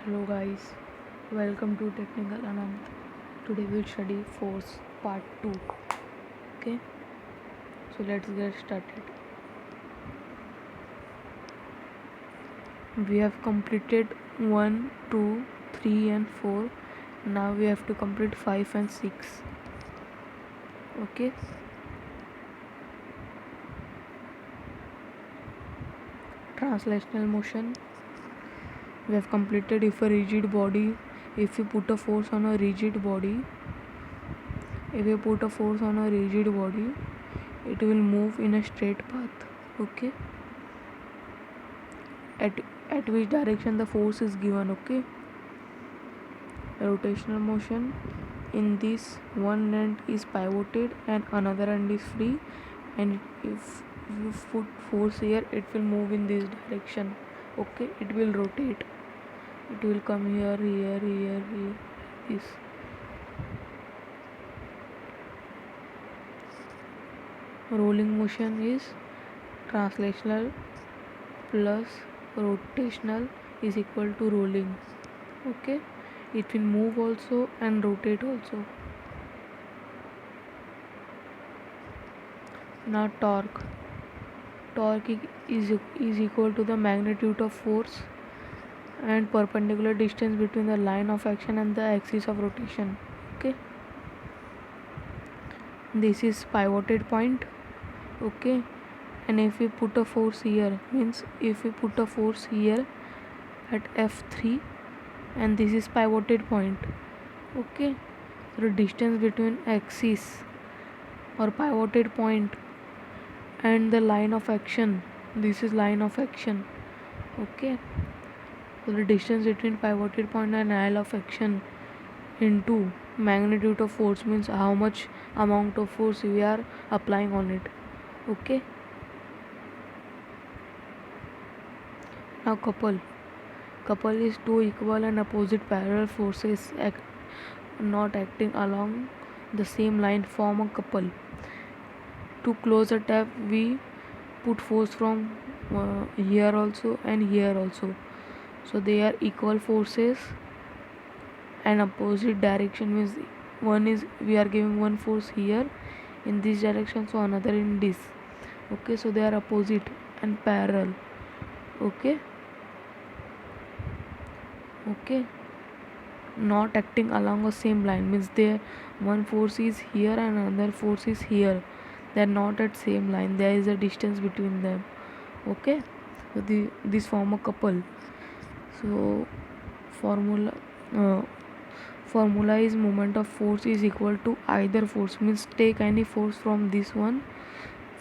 Hello guys, welcome to Technical Anand. Today we'll study Force Part 2. Okay, so let's get started. We have completed 1, 2, 3 and 4. Now we have to complete 5 and 6. Okay, translational motion. We have completed if you put a force on a rigid body, if you put a force on a rigid body, it will move in a straight path. Okay, at at which direction the force is given. Okay, rotational motion. In this, one end is pivoted and another end is free, and if you put force here, it will move in this direction. Okay, it will rotate, it will come here, this. Rolling motion is translational plus rotational is equal to rolling. Okay, it will move also and rotate also. Now torque is equal to the magnitude of force and perpendicular distance between the line of action and the axis of rotation. Okay, this is pivoted point. Okay, and if we put a force here, means if we put a force here at F3, and this is pivoted point. Okay, so the distance between axis or pivoted point and the line of action, this is line of action. Okay, so the distance between pivoted point and line of action into magnitude of force, means how much amount of force we are applying on it. Okay, now couple is two equal and opposite parallel forces not acting along the same line form a couple. To close a tap, we put force from here also and here also, so they are equal forces and opposite direction, means one is we are giving one force here in this direction, so another in this. Okay, so they are opposite and parallel. Okay, okay, not acting along the same line, means there one force is here and another force is here, they are not at same line, there is a distance between them. Okay, so this form a couple. So formula uh, formula is moment of force is equal to either force, means take any force from this one,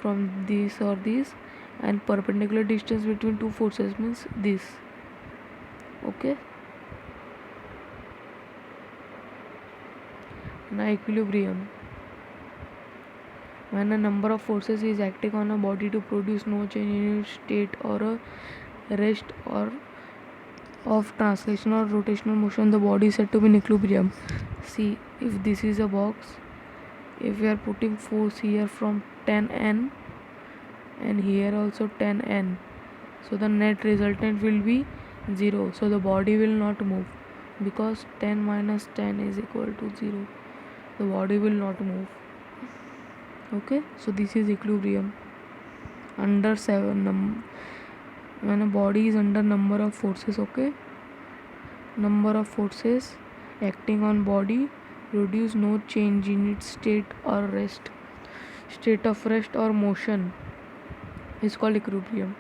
from this or this, and perpendicular distance between two forces, means this. Okay, now equilibrium. When a number of forces is acting on a body to produce no change in its state or a rest or of translation or rotational motion, the body is said to be in equilibrium. See, if this is a box, if we are putting force here from 10N and here also 10N, so the net resultant will be 0, so the body will not move, because 10 minus 10 is equal to 0, the body will not move. Okay, so this is equilibrium under 7 when a body is under number of forces. Okay, number of forces acting on body produce no change in its state of rest or motion is called equilibrium.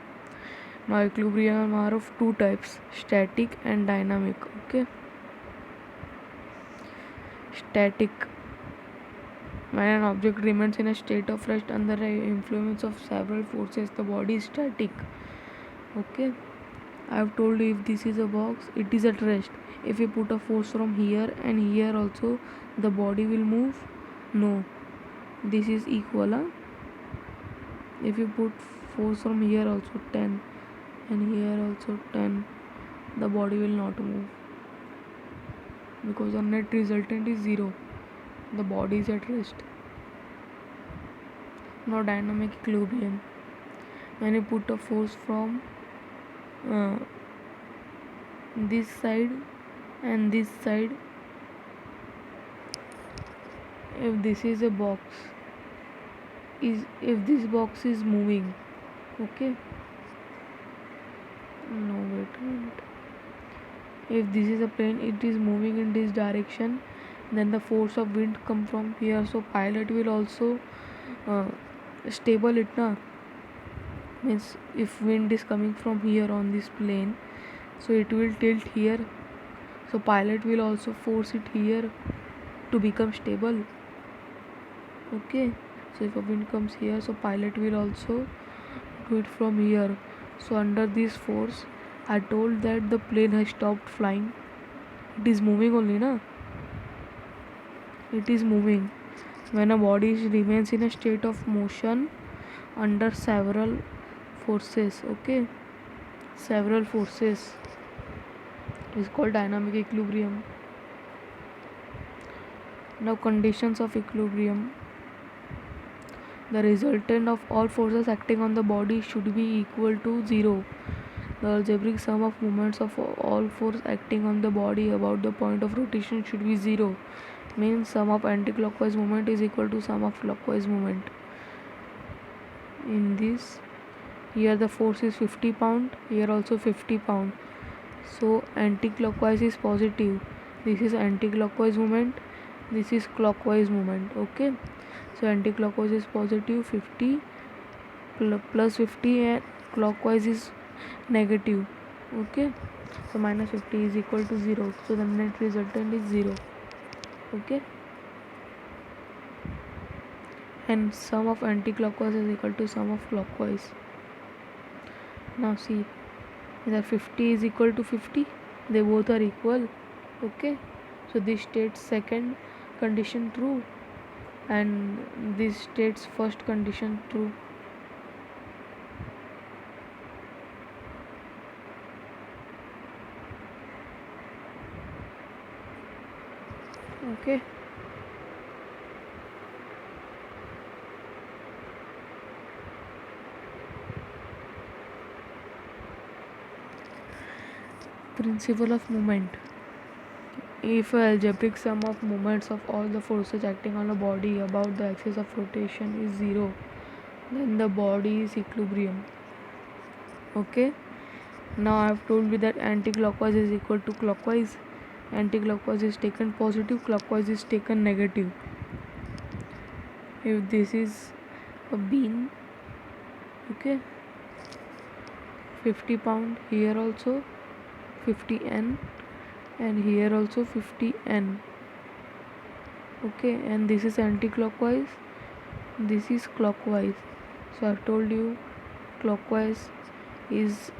Now equilibrium are of two types, static and dynamic. Okay, static, when an object remains in a state of rest under the influence of several forces, the body is static. Okay, I have told you, if this is a box, it is at rest. If you put a force from here and here also, the body will move? No, this is equal. If you put force from here also 10 and here also 10, the body will not move, because the net resultant is 0, the body is at rest. Now dynamic equilibrium. When you put a force from this side and this side. If this is a box, is if this box is moving, okay, no, wait. If this is a plane, it is moving in this direction, then the force of wind come from here, so pilot will also uh, stable it na. Means if wind is coming from here on this plane, so it will tilt here, so pilot will also force it here to become stable. Okay, so if a wind comes here, so pilot will also do it from here. So under this force, I told that the plane has stopped flying. It is moving only na. It is moving when a body remains in a state of motion under several forces. Okay, several forces is called dynamic equilibrium. Now conditions of equilibrium. The resultant of all forces acting on the body should be equal to 0. The algebraic sum of moments of all force acting on the body about the point of rotation should be 0. Means sum of anti-clockwise moment is equal to sum of clockwise moment. In this, here the force is 50 pound, here also 50 pound. So anti-clockwise is positive. This is anti-clockwise moment, this is clockwise moment. Okay, so anti-clockwise is positive 50 plus 50 and clockwise is negative. Okay, so minus 50 is equal to 0, so the net resultant is 0. Okay, and sum of anti-clockwise is equal to sum of clockwise. Now see, either 50 is equal to 50, they both are equal. Okay, so this states second condition true and this states first condition true. Okay, principle of moment. If a algebraic sum of moments of all the forces acting on a body about the axis of rotation is 0, then the body is equilibrium. Okay, now I have told you that anti-clockwise is equal to clockwise. Anti-clockwise is taken positive, clockwise is taken negative. If this is a beam, okay, 50 pound, here also 50 n, and here also 50 n. Okay, and this is anti-clockwise, this is clockwise. So I've told you clockwise is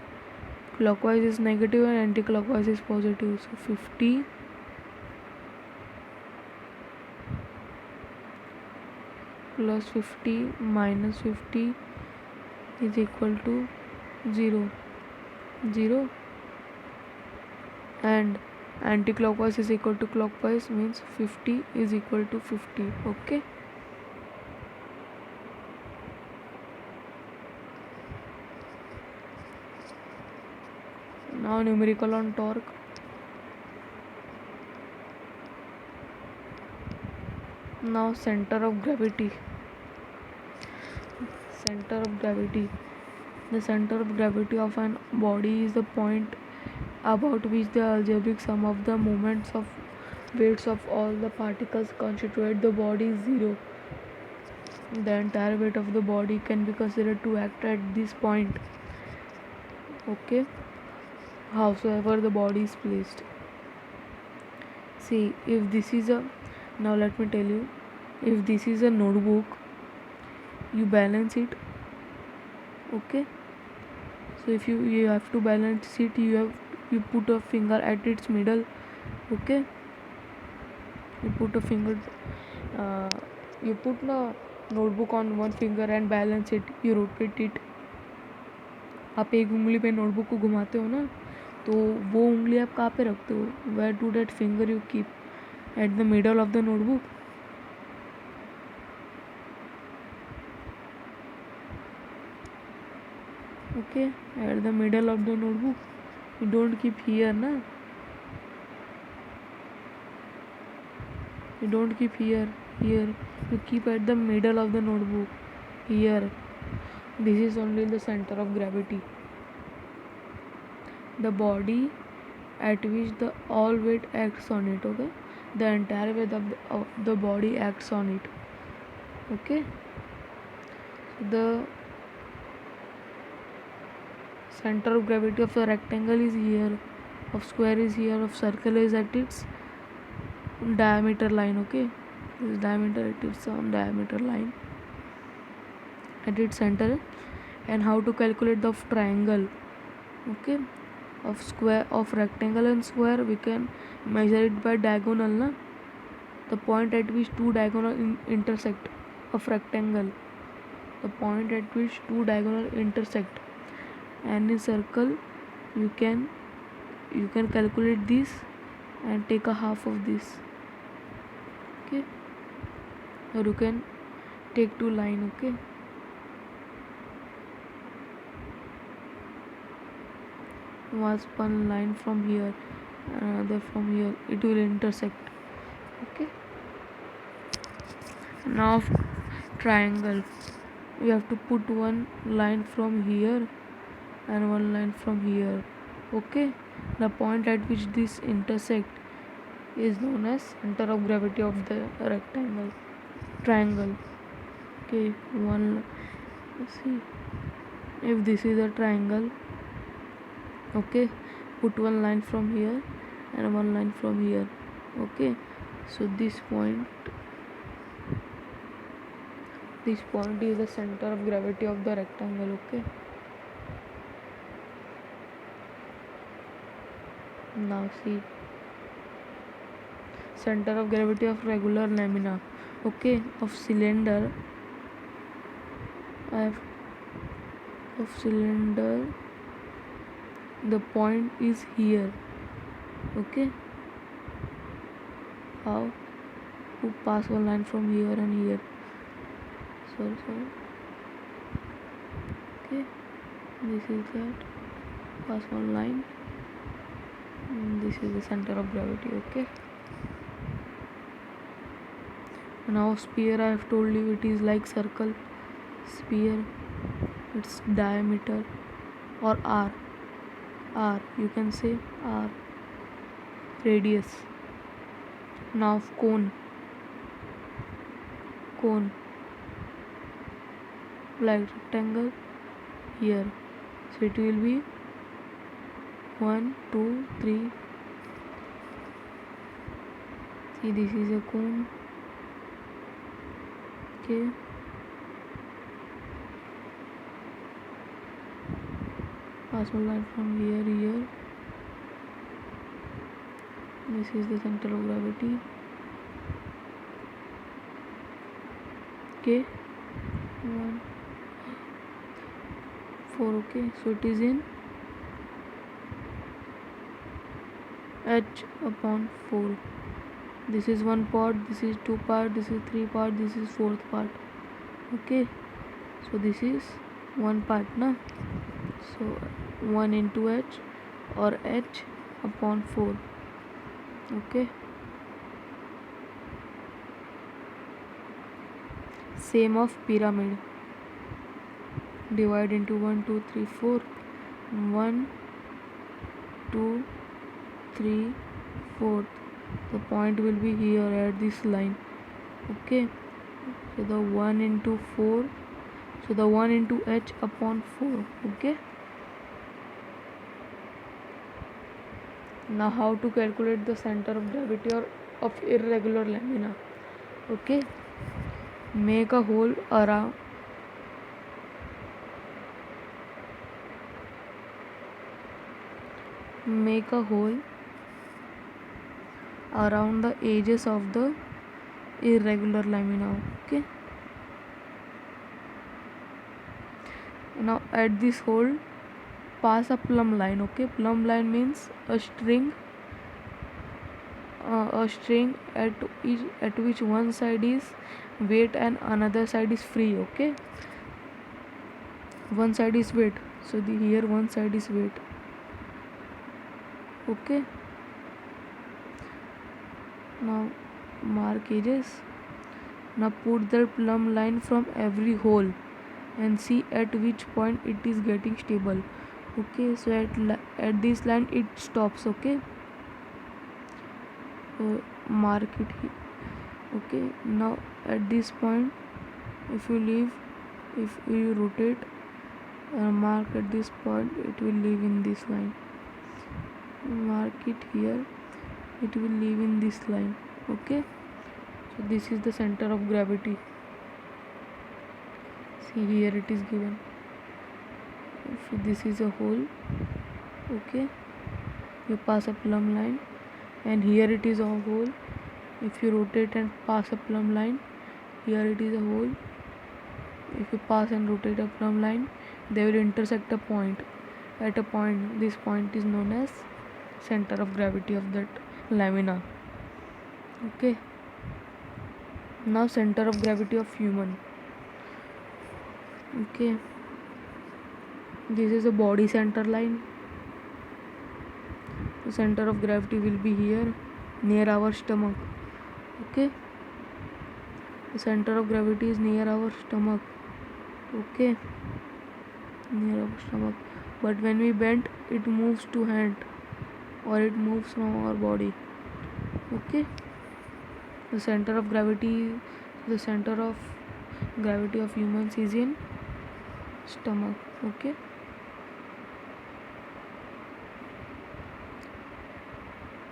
negative and anti-clockwise is positive. So 50 plus 50 minus 50 is equal to 0, and anti-clockwise is equal to clockwise, means 50 is equal to 50. Okay, now numerical on torque. Now center of gravity. The center of gravity of an body is the point about which the algebraic sum of the moments of weights of all the particles constitute the body is 0. The entire weight of the body can be considered to act at this point. Okay, howsoever the body is placed. See, if this is a, now let me tell you, if this is a notebook, you balance it. Okay, so if you have to balance it, you put a finger at its middle. Okay, you put a finger, you put the notebook on one finger and balance it, you rotate it. आप एक उंगली पे notebook को घुमाते हो ना, तो वो उंगली आप कहाँ पे रखते हो? Where do that finger you keep? At the middle of the notebook. Okay, at the middle of the notebook. You don't keep here, na? You don't keep here. You keep at the middle of the notebook. Here. This is only the center of gravity. The body at which the all weight acts on it, okay? The entire weight of the body acts on it, okay? The center of gravity of a rectangle is here, of square is here, of circle is at its diameter line, okay? This diameter, it is on diameter line at its center. And how to calculate the triangle, okay? Of square, of rectangle and square, we can measure it by diagonal, na? The point at which two diagonal intersect of rectangle, the point at which two diagonal intersect. And in circle you can calculate this and take a half of this, okay? Or you can take two line, okay? Was one line from here, another from here, it will intersect, okay? Now triangle, we have to put one line from here and one line from here, okay? The point at which this intersect is known as center of gravity of the triangle, okay? One, see, if this is a triangle, okay, put one line from here and one line from here, okay? So this point is the center of gravity of the rectangle, okay? Now see, center of gravity of regular lamina, okay, of cylinder, the point is here, okay? How to pass one line from here and here, sorry, okay? This is that, pass one line, and this is the center of gravity, okay? Now sphere, I have told you it is like circle. Sphere, its diameter, or r, you can say r, radius. Now cone, like rectangle here, so it will be 1 2 3. See, this is a cone, okay? Pass one line from here. This is the center of gravity, okay? 1 4, okay? So it is in h upon 4. This is one part, this is two part, this is three part, this is fourth part, okay? So this is one part, na? So 1 into h, or h upon 4, okay? Same of pyramid, divide into 1 2 3 4, 1 2 3 4. The point will be here at this line, okay? So the 1 into 4, so the 1 into h upon 4, okay? Now how to calculate the center of gravity or of irregular lamina, okay? Make a hole around the edges of the irregular lamina, okay? Now at this hole, pass a plumb line, okay? Plumb line means a string at which one side is weight and another side is free, okay? One side is weight, so here one side is weight, Okay, now mark edges. Now put the plumb line from every hole and see at which point it is getting stable. Okay, so at this line it stops. Okay, mark it here. Okay, now at this point, if you rotate mark at this point, it will leave in this line. Mark it here, it will leave in this line. Okay, so this is the center of gravity. See, here it is given. If this is a hole, okay, you pass a plumb line, and here it is a hole. If you rotate and pass a plumb line, here it is a hole. If you pass and rotate a plumb line, they will intersect a point. At a point, this point is known as center of gravity of that lamina. Okay, now center of gravity of human. Okay, this is a body center line. The center of gravity will be here near our stomach. Okay, the center of gravity is near our stomach. Okay, near our stomach, but when we bend, it moves to hand or it moves from our body. Okay, the center of gravity of humans is in stomach. Okay,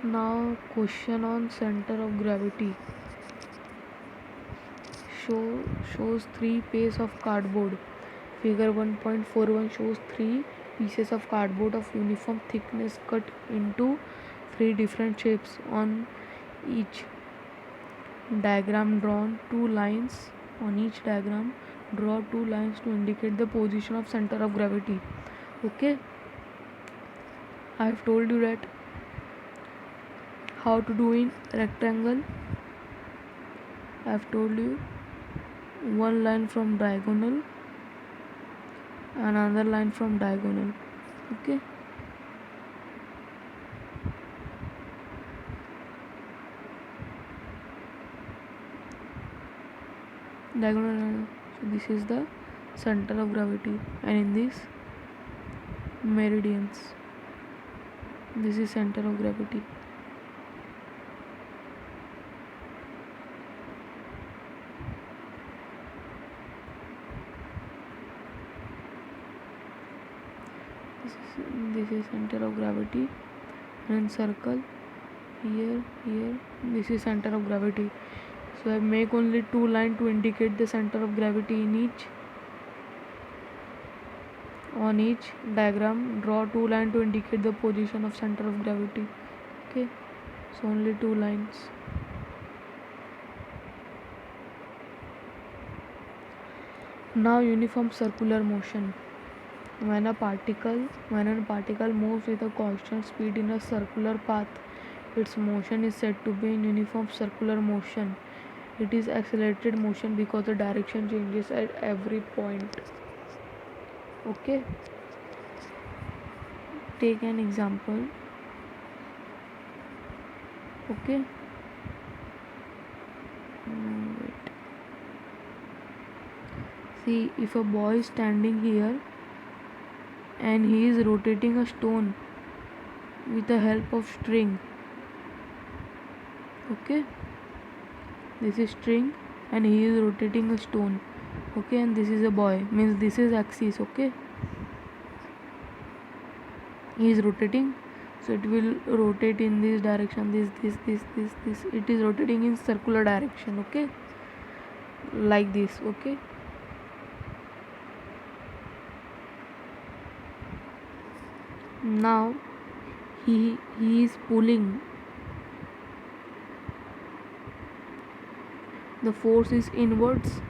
now question on center of gravity. Shows 3 pieces of cardboard. Figure 1.41 shows 3 pieces of cardboard of uniform thickness cut into 3 different shapes. On each diagram drawn 2 lines. On each diagram draw 2 lines to indicate the position of center of gravity. Okay, I have told you that how to do in rectangle. I have told you one line from diagonal and another line from diagonal. Okay, diagonal. So this is the center of gravity, and in this meridians, this is center of gravity. This is center of gravity, and circle here, this is center of gravity. So I make only 2 lines to indicate the center of gravity in each. On each diagram draw 2 lines to indicate the position of center of gravity. Okay, so only 2 lines. Now uniform circular motion. When a particle moves with a constant speed in a circular path, its motion is said to be in uniform circular motion. It is accelerated motion because the direction changes at every point. Okay, take an example. Okay, wait. See, if a boy is standing here and he is rotating a stone with the help of string. Okay, this is string and he is rotating a stone. Okay, and this is a boy, means this is axis. Okay, he is rotating, so it will rotate in this direction, this it is rotating in circular direction. Okay, like this. Okay, now he is pulling. The force is inwards.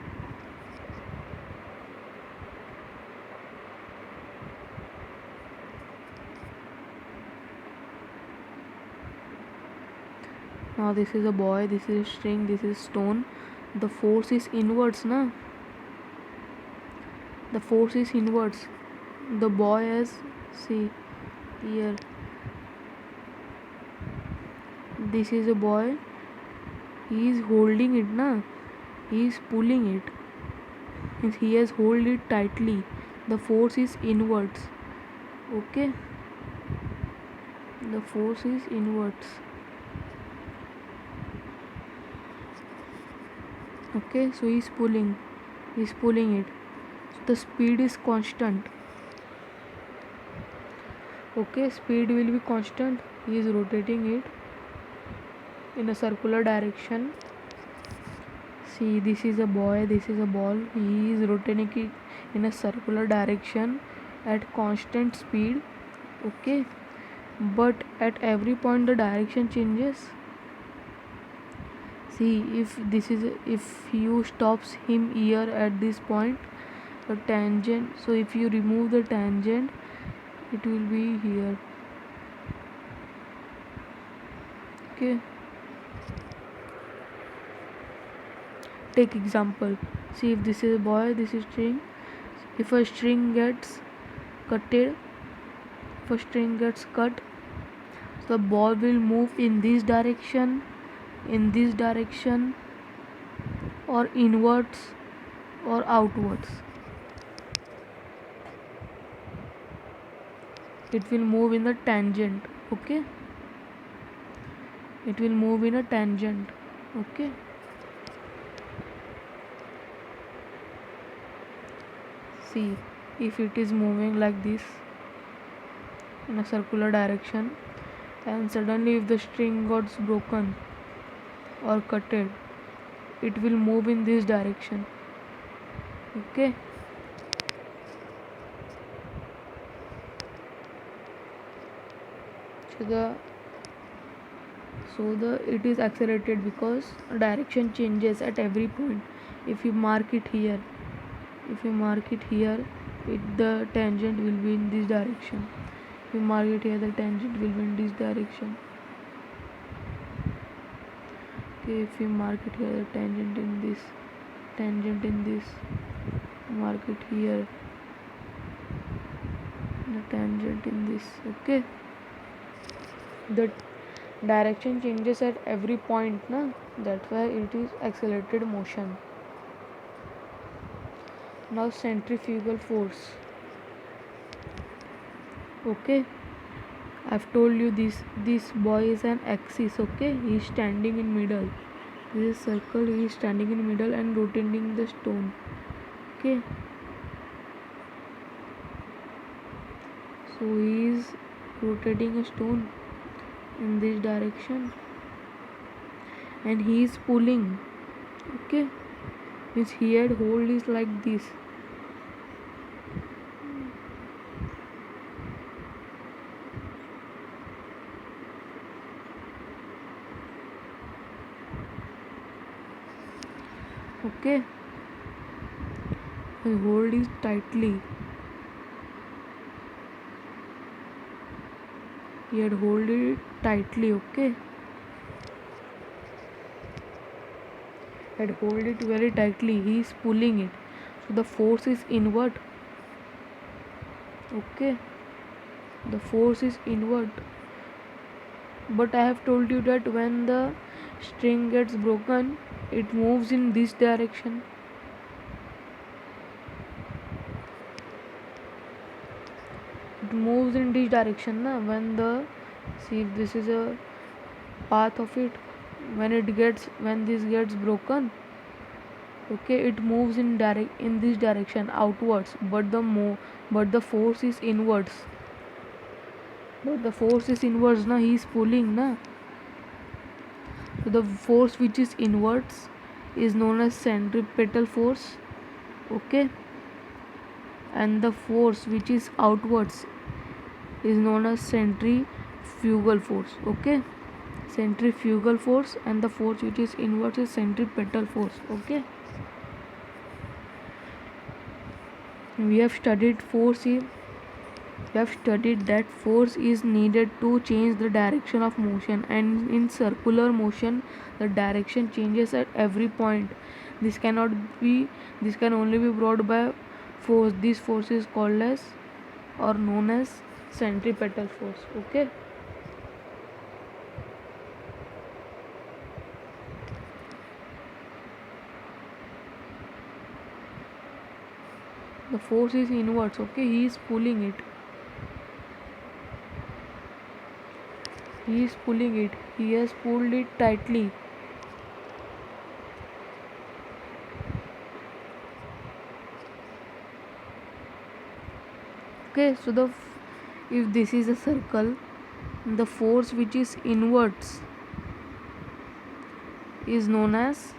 Now this is a boy, this is string, this is stone. The force is inwards, na? The force is inwards. The boy has, see here, this is a boy, he is holding it na, he is pulling it, means he has hold it tightly, the force is inwards. Okay, the force is inwards. Okay, so he's pulling it, so the speed is constant. Okay, speed will be constant. He is rotating it in a circular direction. See, this is a boy, this is a ball, he is rotating it in a circular direction at constant speed. Okay, but at every point the direction changes. See, if you stops him here at this point, the tangent, so if you remove the tangent, it will be here. Okay, take example. See, if this is a boy, this is string. If a string gets cutted, if a string gets cut, so the ball will move in this direction, or inwards or outwards. It will move in the tangent. Okay, it will move in a tangent. Okay, see, if it is moving like this in a circular direction, and suddenly if the string got broken or cutted, it will move in this direction. Okay, so the it is accelerated because direction changes at every point. If you mark it here, the tangent will be in this direction. If you mark it here, the tangent will be in this direction. Okay, if you mark it here, the tangent in this, mark it here, the tangent in this. Okay, the direction changes at every point na, that's why it is accelerated motion. Now centrifugal force. Okay, I've told you this boy is an axis. Okay, he is standing in middle, this is circle, he is standing in middle and rotating the stone. Okay, so he is rotating a stone in this direction and he is pulling. Okay, his head hold is like this. Okay, his hold is tightly, he had hold it tightly. Okay, had hold it very tightly, he is pulling it, so the force is inward. Okay, the force is inward, but I have told you that when the string gets broken, it moves in this direction. It moves in this direction na, when the, see, if this is a path of it, when this gets broken, okay, it moves in this direction outwards, but the force is inwards. But the force is inwards na, he is pulling na, so the force which is inwards is known as centripetal force. Okay, and the force which is outwards is known as centrifugal force. Okay, centrifugal force, and the force which is inwards is centripetal force. Okay, we have studied that force is needed to change the direction of motion, and in circular motion the direction changes at every point. This can only be brought by force. This force is called as or known as centripetal force. Okay, The force is inwards. Okay, he is pulling it. He is pulling it. He has pulled it tightly. Okay, so if this is a circle, the force which is inwards is known as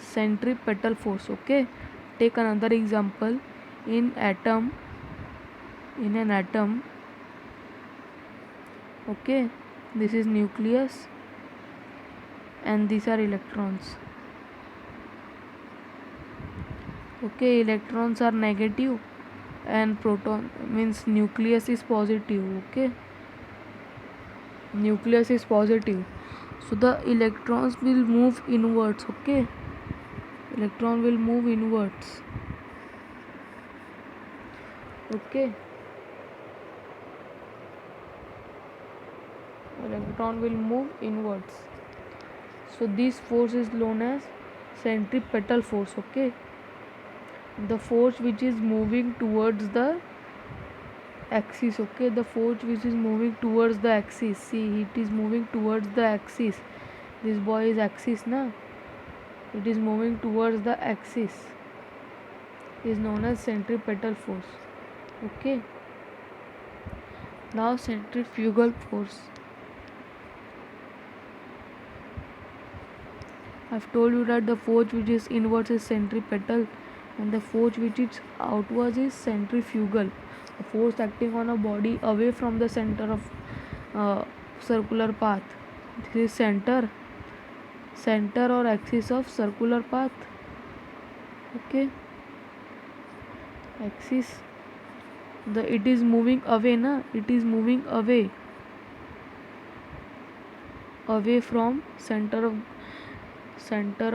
centripetal force. Okay, take another example. In an atom, okay, this is nucleus and these are electrons. Okay, electrons are negative and proton means nucleus is positive. Okay, nucleus is positive, so the electrons will move inwards. Okay, electron will move inwards. Okay, electron will move inwards, so this force is known as centripetal force. Okay, the force which is moving towards the axis. Okay, the force which is moving towards the axis, see, it is moving towards the axis. This boy is axis na, it is moving towards the axis, is known as centripetal force. Okay, now centrifugal force. I've told you that the force which is inwards is centripetal and the force which is outwards is centrifugal. A force acting on a body away from the center of circular path. This is center or axis of circular path. Okay, axis, it is moving away na, it is moving away from center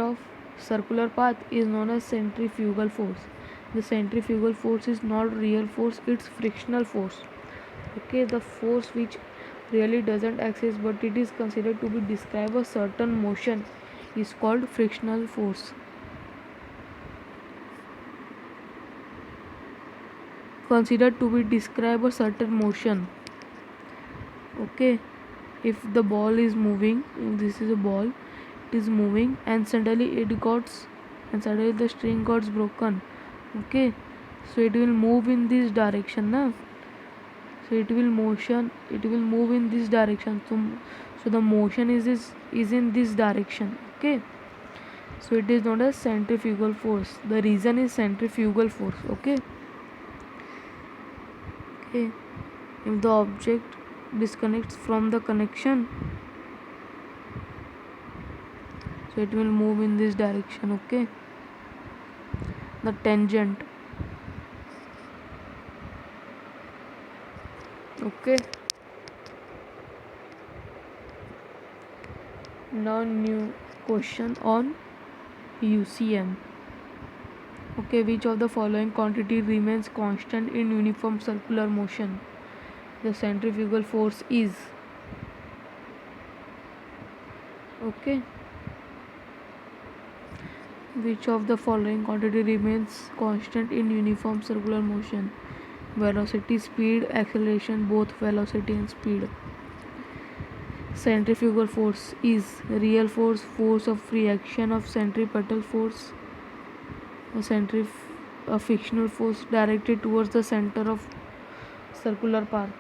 of circular path is known as centrifugal force. The centrifugal force is not real force, it's frictional force. Okay, the force which really doesn't exist but it is considered to be describe a certain motion is called frictional force. Considered to be describe a certain motion. Okay, if the ball is moving, if this is a ball, it is moving and suddenly the string got broken. Okay, so it will move in this direction na, so it will move in this direction, so the motion is in this direction. Okay, so it is known as centrifugal force. The reason is centrifugal force. Okay, if the object disconnects from the connection, so it will move in this direction. Okay, the tangent. Okay, now new question on UCM. Okay, which of the following quantity remains constant in uniform circular motion? The centrifugal force is. Okay, which of the following quantity remains constant in uniform circular motion? Velocity, speed, acceleration, both velocity and speed. Centrifugal force is real force of reaction of centripetal force, a frictional force directed towards the center of circular path.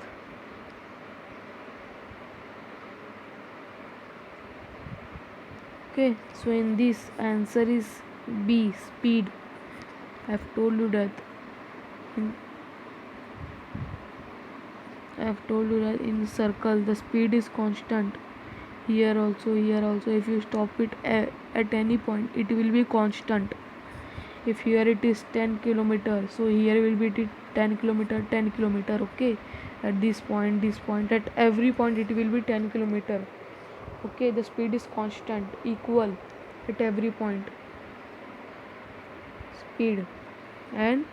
Okay, so in this answer is B, speed. I have told you that in circle the speed is constant. Here also if you stop it at any point it will be constant. If here it is 10 kilometer, so here will be 10 kilometer. Okay, at this point at every point it will be 10 kilometer. Okay, the speed is constant, equal at every point, speed. And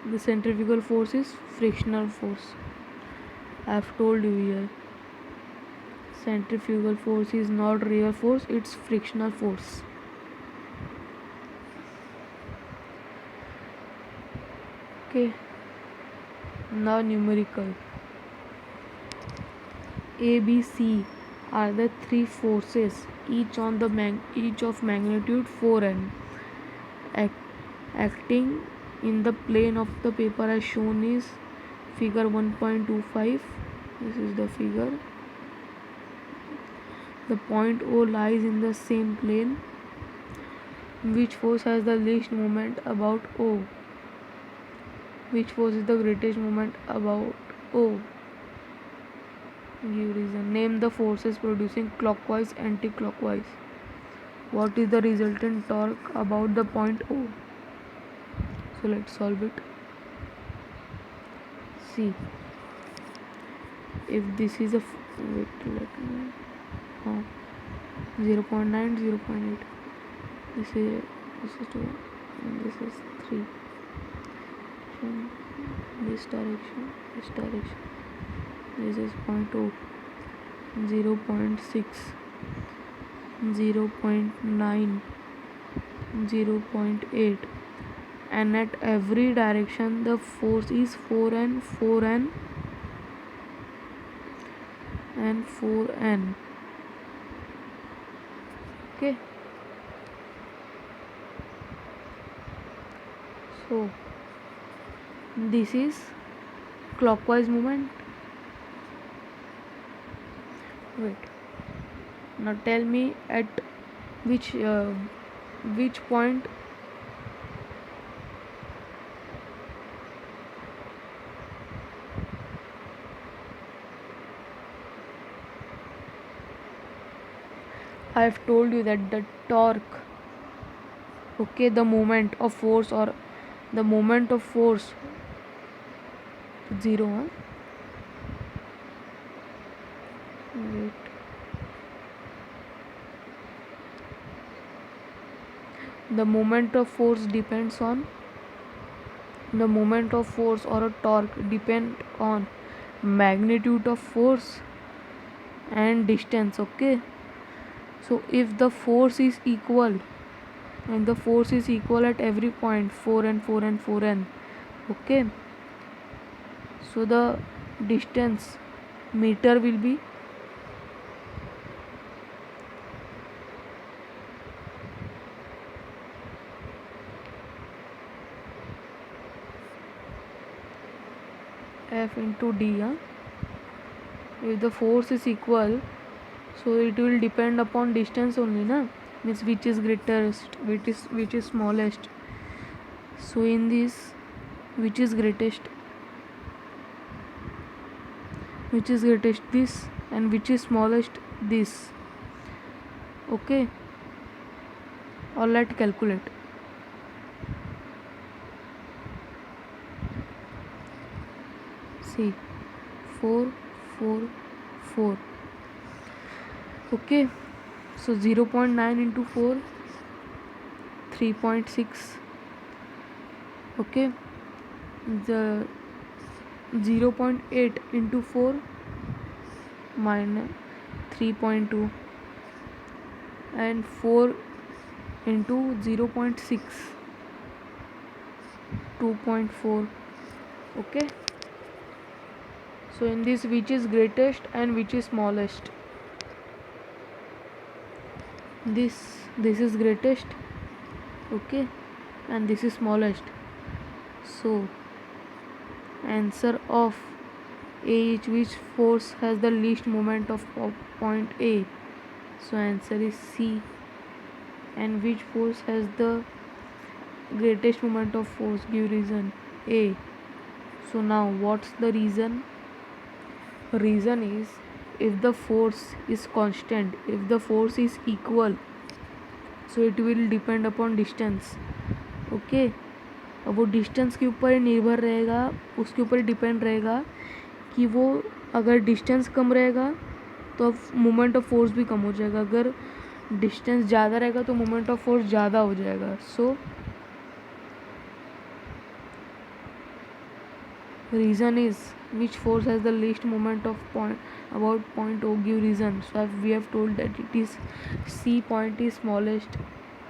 the centrifugal force is frictional force. I have told you here, centrifugal force is not real force, it's frictional force. Okay, now numerical. A, B, C are the three forces, each of magnitude 4n, acting in the plane of the paper as shown is figure 1.25. This is the figure. The point O lies in the same plane. Which force has the least moment about O? Which force is the greatest moment about O? Give reason. Name the forces producing clockwise, anti-clockwise. What is the resultant torque about the point O? So let's solve it. See, if this is a wait, let me 0.9, 0.8. This is 2, and this is 3. This direction, this is 0.0, 0.6, 0.9, 0.8, and at every direction the force is 4n, 4n and 4n. Okay, so this is clockwise movement. Wait, now tell me at which point I have told you that the torque, okay, the moment of force or the moment of force 0, huh? Wait. The moment of force depends on the moment of force or a torque depend on magnitude of force and distance. Okay, so if the force is equal and the force is equal at every point 4 and 4 and 4n, okay, so the distance meter will be F into D. If the force is equal, so it will depend upon distance only, na? Means which is greatest, which is smallest. So in this, which is greatest, this, and which is smallest, this. Okay, or let's calculate. See, 4, 4, 4. Okay, so 0.9 into 4, 3.6. Okay, the 0.8 into 4 minus 3.2, and 4 into 0.6, 2.4. Okay, so in this, which is greatest and which is smallest? This is greatest, okay, and this is smallest. So answer of A is which force has the least moment of point A? So answer is C. And which force has the greatest moment of force? Give reason. A. So now what's the reason? Reason is, if the force is constant, if the force is equal, so it will depend upon distance. Okay, अब वो distance के ऊपर निर्भर रहेगा, उसके ऊपर depend रहेगा कि वो अगर डिस्टेंस कम रहेगा तो मोमेंट ऑफ फोर्स भी कम हो जाएगा, अगर डिस्टेंस ज़्यादा रहेगा तो मोमेंट ऑफ फोर्स ज़्यादा हो जाएगा. सो reason is which force has the least moment of point about point O? Give reason. So we have told that it is C point is smallest.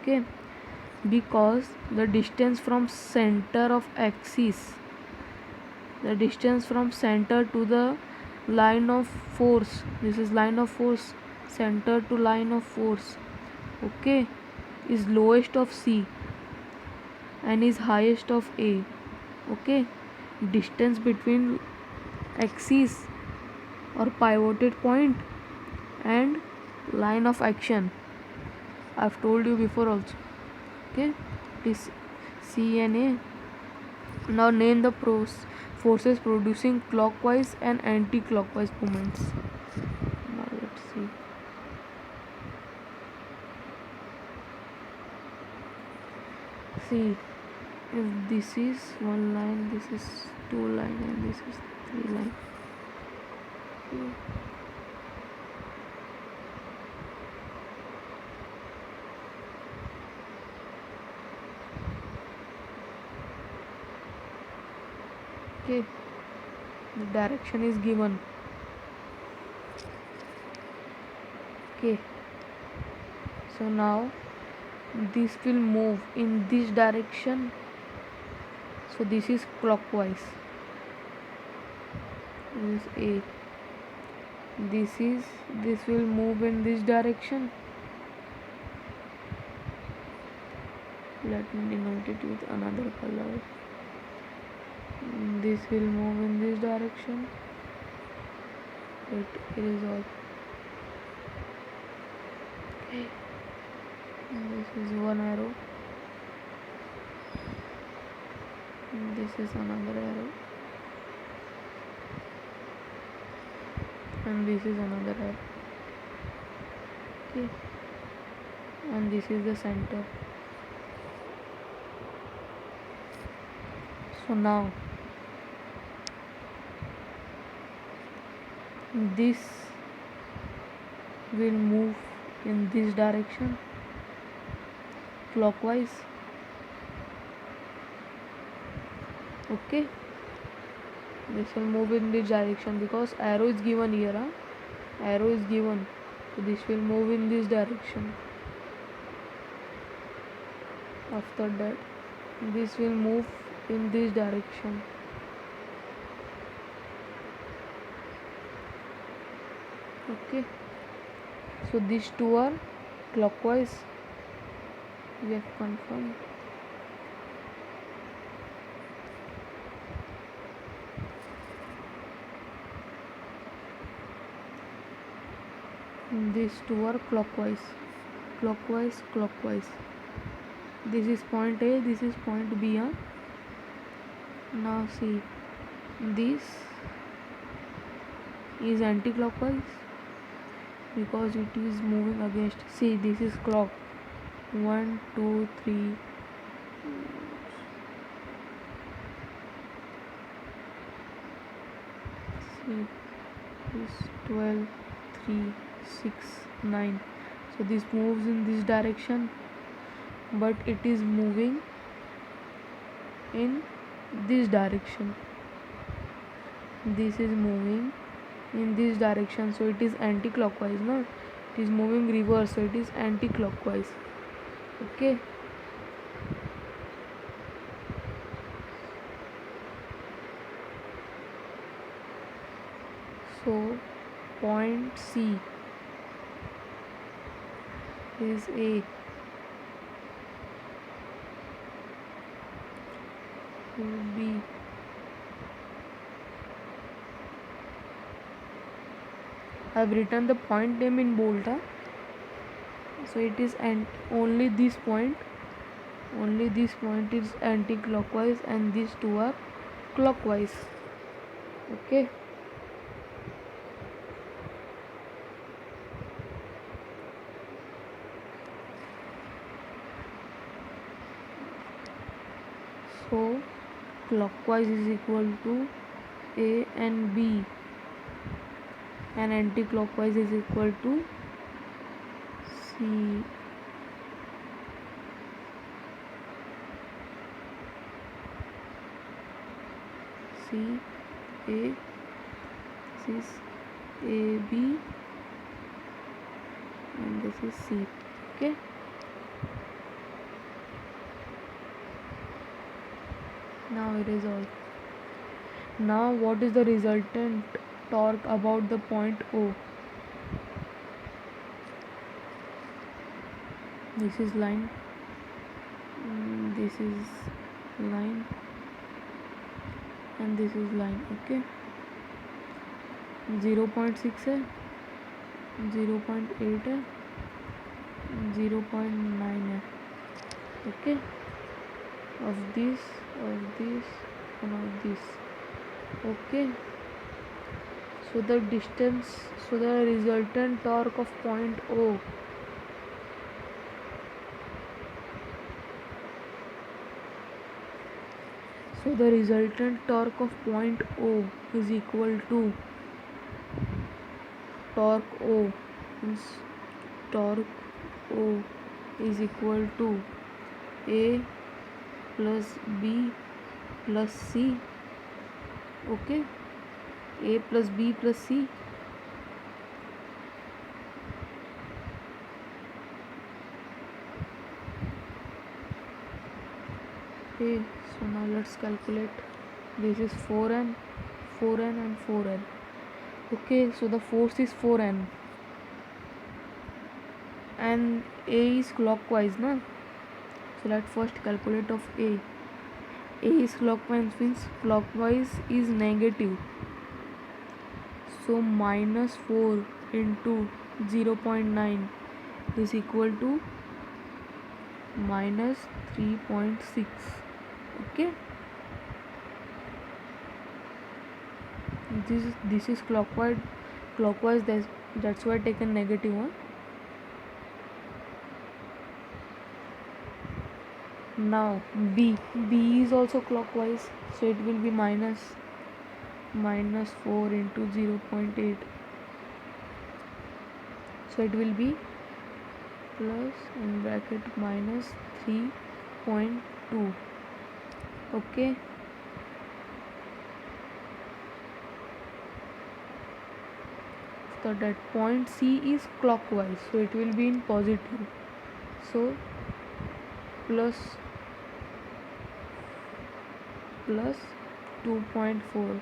Okay, because the distance from center of axis the distance from center to the line of force, this is line of force, center to line of force, okay, is lowest of C and is highest of A. Okay, distance between axis or pivoted point and line of action, I've told you before also. Okay, this C and A. Now name the forces producing clockwise and anti-clockwise movements. Now let's see. See, if this is one line, this is two line, and this is three line. Okay, the direction is given. Okay, so now this will move in this direction, so this is clockwise, this is A. This will move in this direction, let me denote it with another color. This will move in this direction, it is all. Okay, this is one arrow, this is another arrow, and this is another arrow. Okay, and this is the center. So now this will move in this direction, clockwise. Okay, this will move in this direction because arrow is given here, arrow is given, so this will move in this direction. After that, this will move in this direction. Okay, so these two are clockwise, we have confirmed. These two are clockwise, clockwise, clockwise. This is point A, this is point B. Now see, this is anti-clockwise because it is moving against. See, this is clock 1 2 3. See, this 12 3 6 9. So this moves in this direction, but it is moving in this direction. This is moving in this direction, so it is anti-clockwise. No, it is moving reverse, so it is anti-clockwise. Okay, so point C is A, B, I have written the point name in bold. So it is only this point is anti-clockwise and these two are clockwise. Okay, so clockwise is equal to A and B, and anti-clockwise is equal to C. A, this is A, B, and this is C. Okay, now it is all. Now what is the resultant torque about the point O? This is line, this is line, and this is line. Okay, 0.6 है, 0.8 है, 0.9 है. Okay, of this, and of this. Okay, so the distance, so the resultant torque of point O so the resultant torque of point O is equal to torque O means torque O is equal to A plus B plus C. Okay, A plus B plus C. Okay, so now let's calculate. This is 4N, 4N and 4N. Okay, so the force is 4N and A is clockwise, na? So let's first calculate of A. A is clockwise means clockwise is negative. So minus 4 into 0.9 is equal to minus 3.6. Okay, this is clockwise, that's why I taken negative one. Now B is also clockwise, so it will be minus 4 into 0.8, so it will be plus in bracket minus 3.2. Okay, so that point C is clockwise, so it will be in positive, so plus 2.4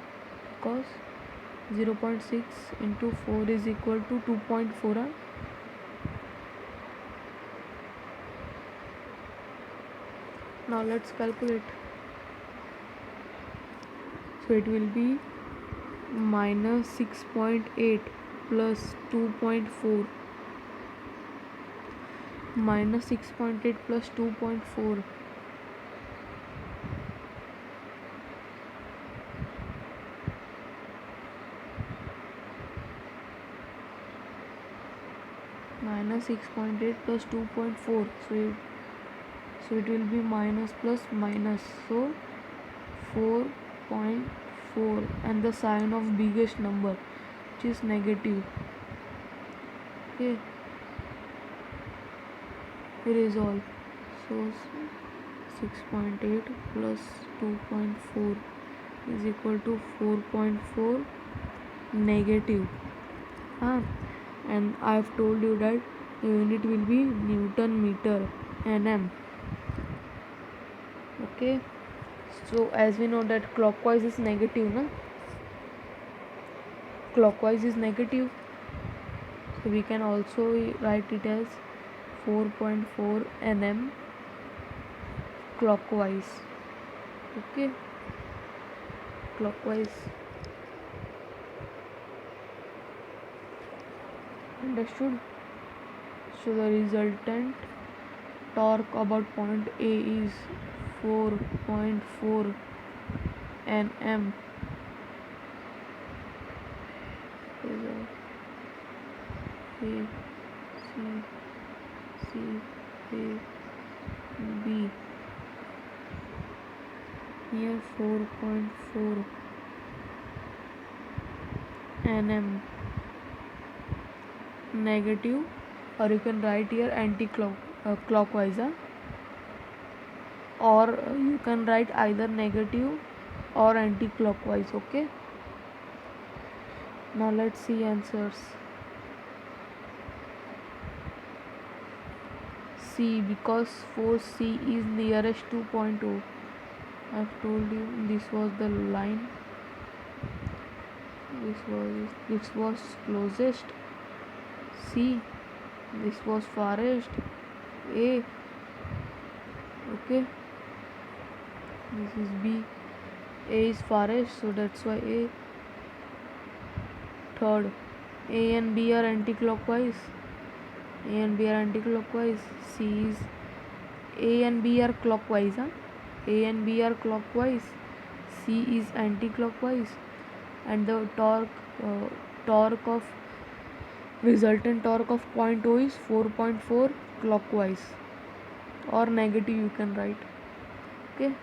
because 0.6 into 4 is equal to 2.4. Now let's calculate. So it will be minus 6.8 plus 2.4, minus 6.8 plus 2.4, minus 6.8 plus 2.4, so it will be minus plus minus, so 4.4 and the sign of biggest number which is negative. Okay, here is all. So 6.8 plus 2.4 is equal to 4.4 negative. And I have told you that the unit will be Newton meter Nm. Okay, so as we know that clockwise is negative, na? Clockwise is negative, so we can also write it as 4.4 Nm clockwise. Okay, clockwise. Understood? So the resultant torque about point A is 4.4 Nm. A, C, A, B. Here 4.4 Nm negative, or you can write here clockwise, or you can write either negative or anti-clockwise. Okay, now let's see answers. C, because force C is nearest to point O. I've told you this was the line, This was closest. C. This was farthest. A. Okay. This is B. A is farthest, so that's why A. Third, A and B are anti-clockwise. A and B are anti-clockwise. C is A and B are clockwise. A and B are clockwise. C is anti-clockwise, and the torque of resultant torque of point O is 4.4 clockwise, or negative you can write. Okay.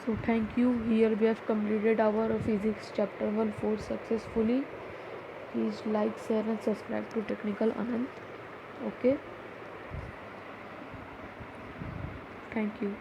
So thank you. Here we have completed our physics chapter 1 successfully. Please like, share and subscribe to Technical Anand. Okay. Thank you.